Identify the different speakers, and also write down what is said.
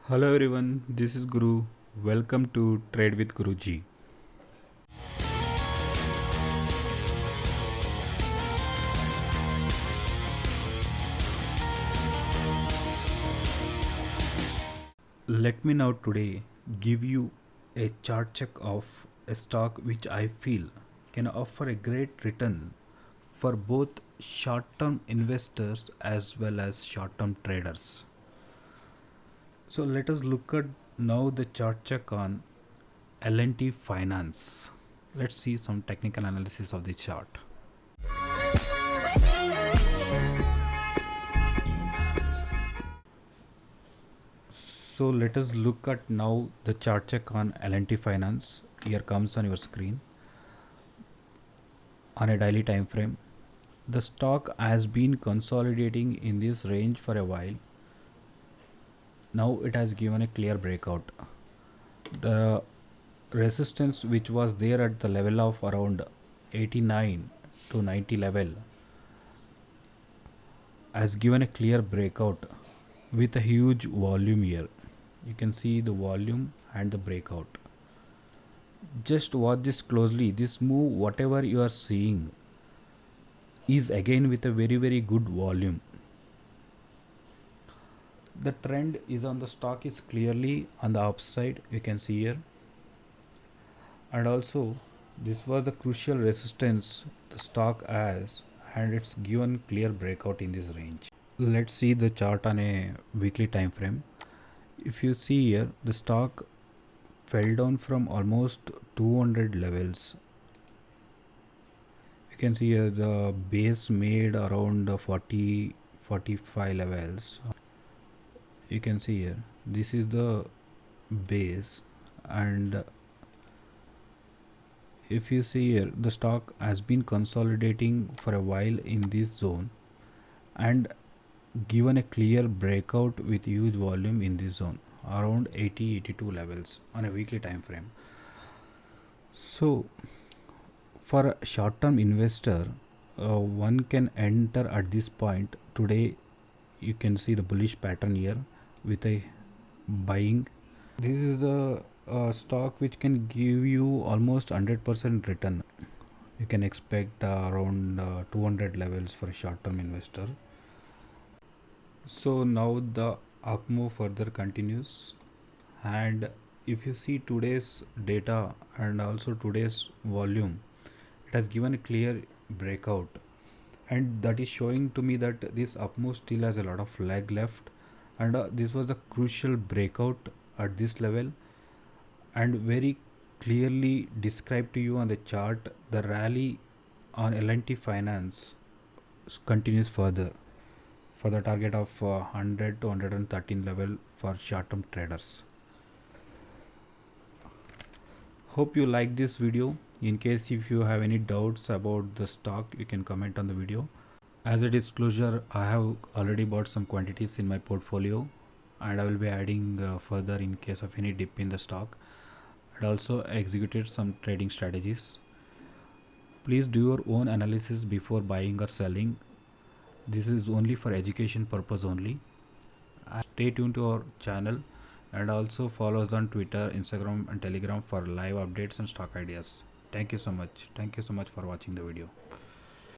Speaker 1: Hello everyone, this is Guru. Welcome to Trade with Guruji. Let me now today give you a chart check of a stock which I feel can offer a great return for both short-term investors as well as short-term traders. So let us look at now the chart check on L&T Finance. Let's see some technical analysis of the chart. So let us look at now the chart check on L&T Finance. Here comes on your screen on a daily time frame. The stock has been consolidating in this range for a while. Now it has given a clear breakout. The resistance which was there at the level of around 89 to 90 level has given a clear breakout with a huge volume here. You can see the volume and the breakout. Just watch this closely. This move, whatever you are seeing, is again with a very good volume. The trend is on the stock is clearly on the upside, you can see here. And also this was the crucial resistance the stock has, and it's given clear breakout in this range. Let's see the chart on a weekly time frame. If you see here, the stock fell down from almost 200 levels. You can see here the base made around 45 levels. You can see here, this is the base, and if you see here, the stock has been consolidating for a while in this zone and given a clear breakout with huge volume in this zone around 82 levels on a weekly time frame. So for a short-term investor, one can enter at this point. Today you can see the bullish pattern here with a buying. This is a stock which can give you almost 100% return. You can expect around 200 levels for a short-term investor. So now the up move further continues, and if you see today's data and also today's volume, it has given a clear breakout, and that is showing to me that this up move still has a lot of leg left, and this was a crucial breakout at this level, and very clearly described to you on the chart. The rally on L&T Finance continues further for the target of 100 to 113 level for short-term traders. Hope you like this video. In case if you have any doubts about the stock, you can comment on the video. As a disclosure, I have already bought some quantities in my portfolio, and I will be adding further in case of any dip in the stock, and also executed some trading strategies. Please do your own analysis before buying or selling. This is only for education purpose only. Stay tuned to our channel, and also follow us on Twitter, Instagram and Telegram for live updates and stock ideas. Thank you so much. Thank you so much for watching the video.